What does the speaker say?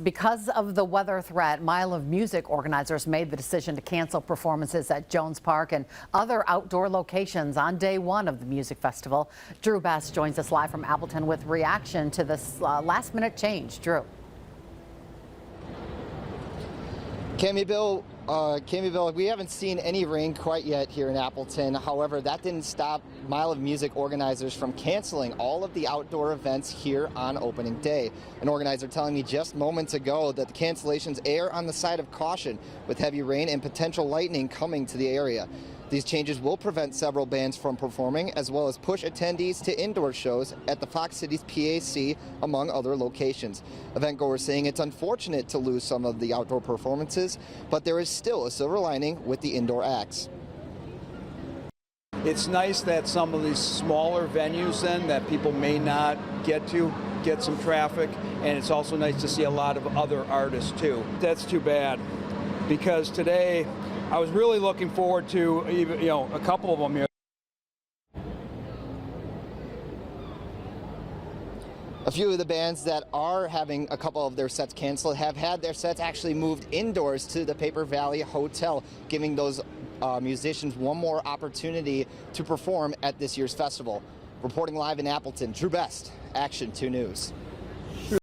Because of the weather threat, Mile of Music organizers made the decision to cancel performances at Jones Park and other outdoor locations on day one of the music festival. Drew Best joins us live from Appleton with reaction to this last-minute change. Drew. Cammie, we haven't seen any rain quite yet here in Appleton. However, that didn't stop Mile of Music organizers from canceling all of the outdoor events here on opening day. An organizer telling me just moments ago that the cancellations err on the side of caution with heavy rain and potential lightning coming to the area. These changes will prevent several bands from performing, as well as push attendees to indoor shows at the Fox Cities PAC, among other locations. Eventgoers saying it's unfortunate to lose some of the outdoor performances, but there is still a silver lining with the indoor acts. It's nice that some of these smaller venues then that people may not get to get some traffic, and it's also nice to see a lot of other artists too. That's too bad, because today I was really looking forward to even, a couple of them. A few of the bands that are having a couple of their sets canceled have had their sets actually moved indoors to the Paper Valley Hotel, giving those musicians one more opportunity to perform at this year's festival. Reporting live in Appleton, Drew Best, Action 2 News.